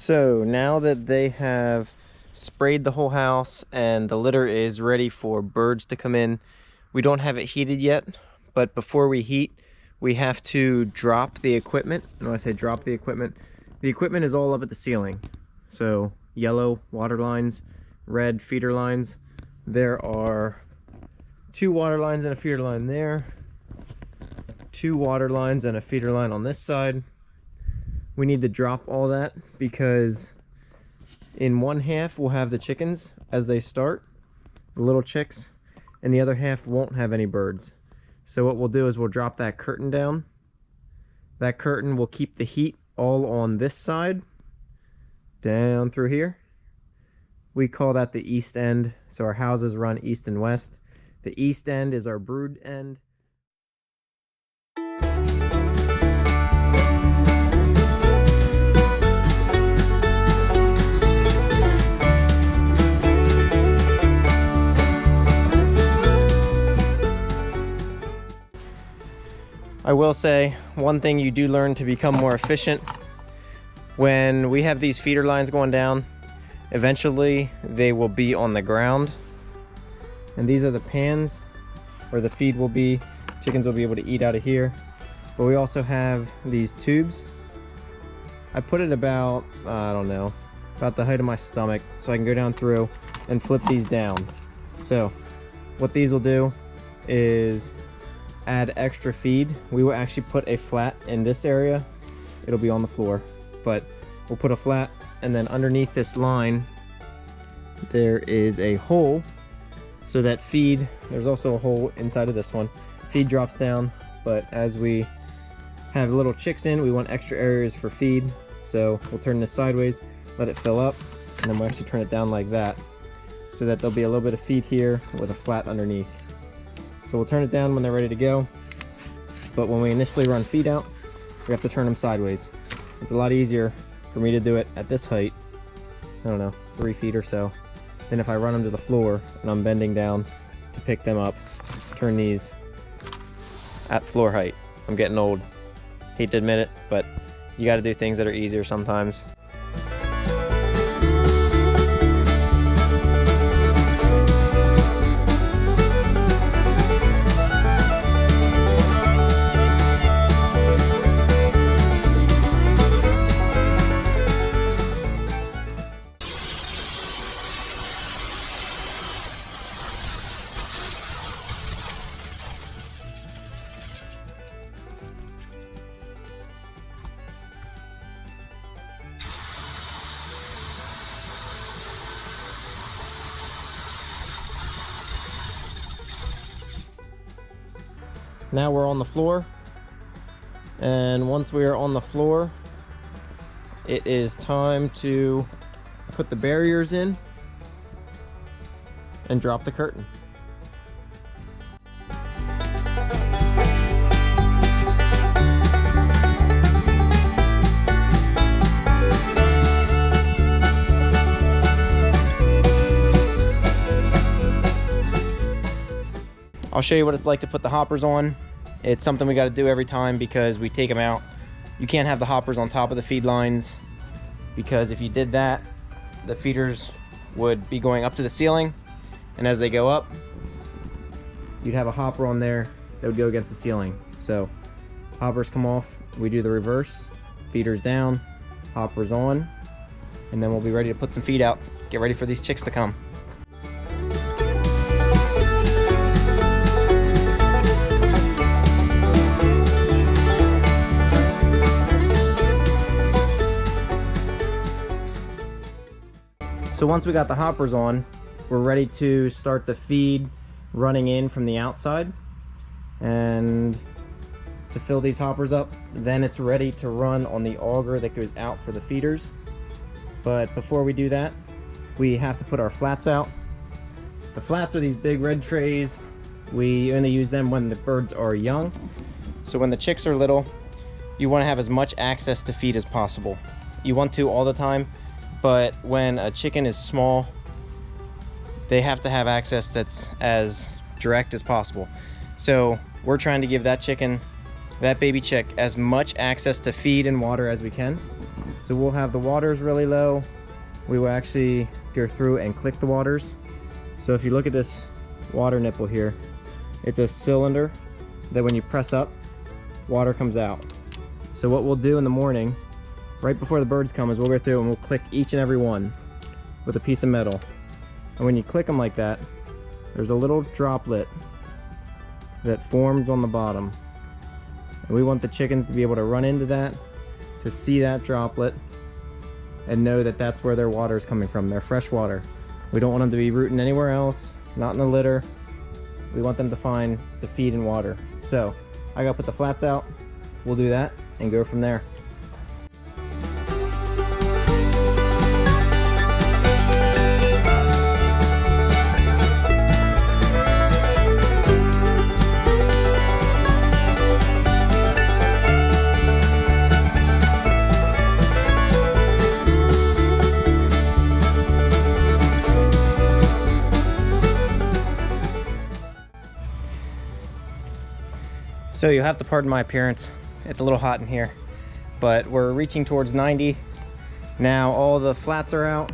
So now that they have sprayed the whole house and the litter is ready for birds to come in, we don't have it heated yet, but before we heat, we have to drop the equipment. And when I say drop the equipment is all up at the ceiling. So yellow water lines, red feeder lines. There are 2 water lines and a feeder line there, 2 water lines and a feeder line on this side. We need to drop all that because in one half we'll have the chickens as they start, the little chicks, and the other half won't have any birds. So what we'll do is we'll drop that curtain down. That curtain will keep the heat all on this side, down through here. We call that the east end. So our houses run east and west. The east end is our brood end. I will say one thing you do learn to become more efficient. When we have these feeder lines going down, eventually they will be on the ground. And these are the pans where the feed will be. Chickens will be able to eat out of here. But we also have these tubes. I put it about, I don't know, about the height of my stomach so I can go down through and flip these down. So what these will do is add extra feed. We will actually put a flat in this area. It'll be on the floor, but we'll put a flat, and then underneath this line there is a hole so that feed, there's also a hole inside of this one, feed drops down. But as we have little chicks in, we want extra areas for feed, so we'll turn this sideways, let it fill up, and then we'll actually turn it down like that so that there'll be a little bit of feed here with a flat underneath. So we'll turn it down when they're ready to go, but when we initially run feed out, we have to turn them sideways. It's a lot easier for me to do it at this height, I don't know, 3 feet or so, than if I run them to the floor and I'm bending down to pick them up, turn these at floor height. I'm getting old, hate to admit it, but you got to do things that are easier sometimes. Now we're on the floor, and once we are on the floor, it is time to put the barriers in and drop the curtain. I'll show you what it's like to put the hoppers on. It's something we got to do every time because we take them out. You can't have the hoppers on top of the feed lines, because if you did that, the feeders would be going up to the ceiling, and as they go up, you'd have a hopper on there that would go against the ceiling. So hoppers come off, we do the reverse, feeders down, hoppers on, and then we'll be ready to put some feed out. Get ready for these chicks to come. So once we got the hoppers on, we're ready to start the feed running in from the outside. And to fill these hoppers up, then it's ready to run on the auger that goes out for the feeders. But before we do that, we have to put our flats out. The flats are these big red trays. We only use them when the birds are young. So when the chicks are little, you want to have as much access to feed as possible. You want to all the time, but when a chicken is small, they have to have access that's as direct as possible. So we're trying to give that chicken, that baby chick, as much access to feed and water as we can. So we'll have the waters really low. We will actually go through and click the waters. So if you look at this water nipple here, it's a cylinder that when you press up, water comes out. So what we'll do in the morning, right before the birds come, is we'll go through and we'll click each and every one with a piece of metal. And when you click them like that, there's a little droplet that forms on the bottom. And we want the chickens to be able to run into that, to see that droplet, and know that that's where their water is coming from, their fresh water. We don't want them to be rooting anywhere else, not in the litter. We want them to find the feed and water. So I gotta put the flats out. We'll do that and go from there. So you'll have to pardon my appearance. It's a little hot in here, but we're reaching towards 90. Now all the flats are out.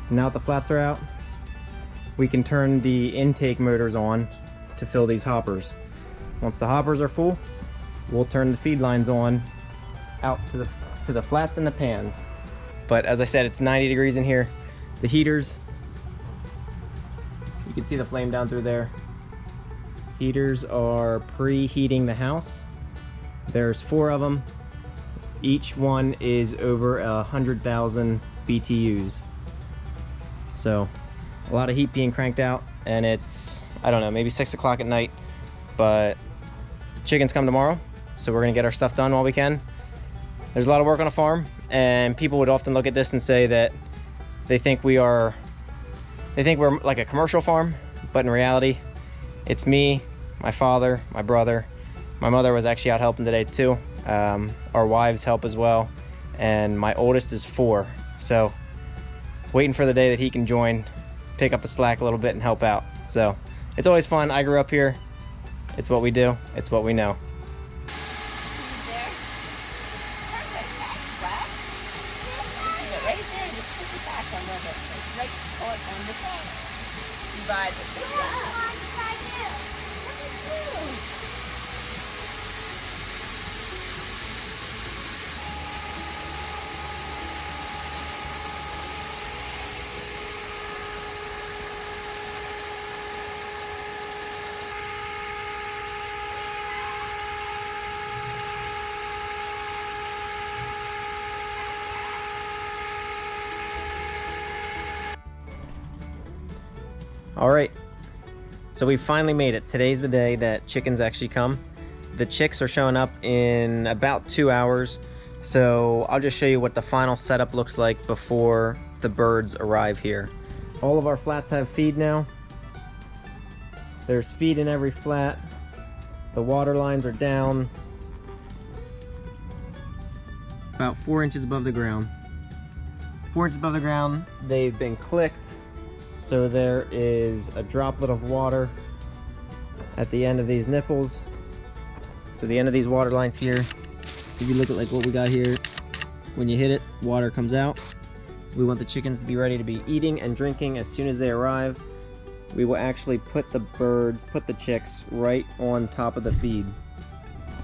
Now that the flats are out, we can turn the intake motors on to fill these hoppers. Once the hoppers are full, we'll turn the feed lines on out to the flats and the pans. But as I said, it's 90 degrees in here. The heaters, you can see the flame down through there. Heaters are preheating the house. There's 4 of them. Each one is over 100,000 BTUs. So a lot of heat being cranked out, and it's, I don't know, maybe 6 o'clock at night, but chickens come tomorrow. So we're gonna get our stuff done while we can. There's a lot of work on a farm, and people would often look at this and say that they think we're like a commercial farm, but in reality, it's me, my father, my brother. My mother was actually out helping today too. Our wives help as well. And my oldest is 4. So waiting for the day that he can join, pick up the slack a little bit and help out. So it's always fun. I grew up here. It's what we do. It's what we know. All right, so we finally made it. Today's the day that chickens actually come. The chicks are showing up in about 2 hours. So I'll just show you what the final setup looks like before the birds arrive here. All of our flats have feed now. There's feed in every flat. The water lines are down about 4 inches above the ground. 4 inches above the ground, they've been clicked. So there is a droplet of water at the end of these nipples. So the end of these water lines here, if you look at like what we got here, when you hit it, water comes out. We want the chickens to be ready to be eating and drinking as soon as they arrive. We will actually put the chicks right on top of the feed.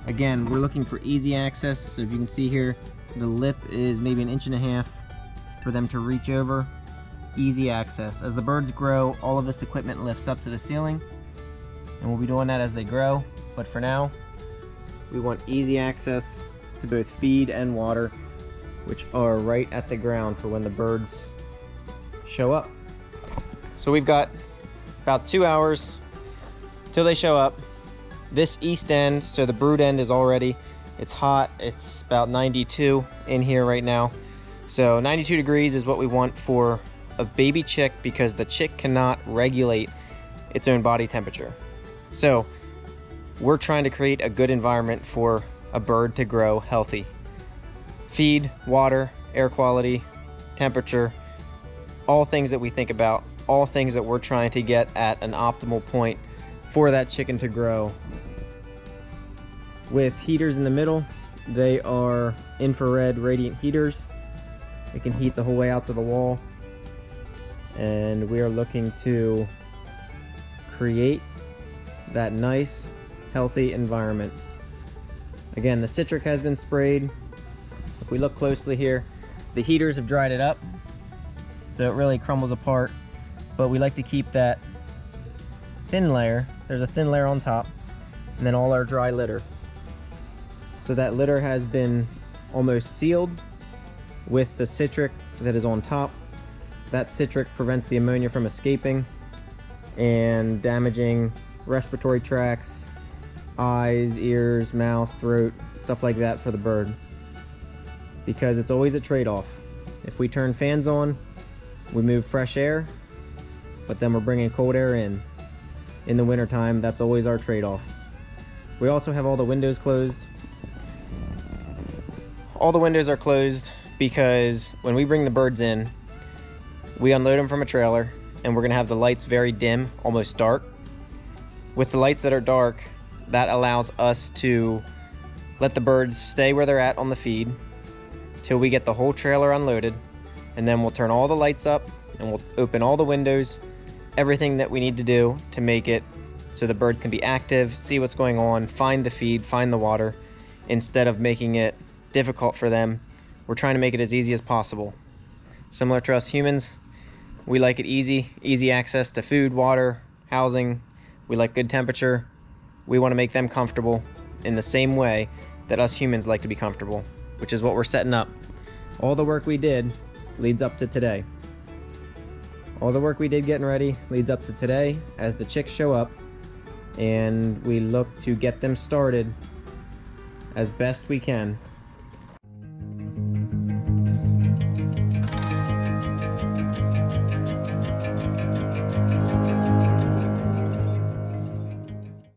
Again, we're looking for easy access. So if you can see here, the lip is maybe 1.5 inches for them to reach over. Easy access. As the birds grow, all of this equipment lifts up to the ceiling, and we'll be doing that as they grow. But for now, we want easy access to both feed and water, which are right at the ground for when the birds show up. So we've got about 2 hours till they show up. This east end, so the brood end, is already, it's hot. It's about 92 in here right now. So 92 degrees is what we want for a baby chick, because the chick cannot regulate its own body temperature. So we're trying to create a good environment for a bird to grow healthy. Feed, water, air quality, temperature, all things that we think about, all things that we're trying to get at an optimal point for that chicken to grow. With heaters in the middle They are infrared radiant heaters. They can heat the whole way out to the wall. And we are looking to create that nice, healthy environment. Again, the citric has been sprayed. If we look closely here, the heaters have dried it up, so it really crumbles apart. But we like to keep that thin layer. There's a thin layer on top, and then all our dry litter. So that litter has been almost sealed with the citric that is on top. That citric prevents the ammonia from escaping and damaging respiratory tracts, eyes, ears, mouth, throat, stuff like that for the bird. Because it's always a trade-off. If we turn fans on, we move fresh air, but then we're bringing cold air in. In the wintertime, that's always our trade-off. We also have all the windows closed. All the windows are closed because when we bring the birds in, we unload them from a trailer, and we're gonna have the lights very dim, almost dark. With the lights that are dark, that allows us to let the birds stay where they're at on the feed till we get the whole trailer unloaded, and then we'll turn all the lights up and we'll open all the windows, everything that we need to do to make it so the birds can be active, see what's going on, find the feed, find the water. Instead of making it difficult for them, we're trying to make it as easy as possible. Similar to us humans, we like it easy access to food, water, housing. We like good temperature. We want to make them comfortable in the same way that us humans like to be comfortable, which is what we're setting up. All the work we did leads up to today. All the work we did getting ready leads up to today as the chicks show up, and we look to get them started as best we can.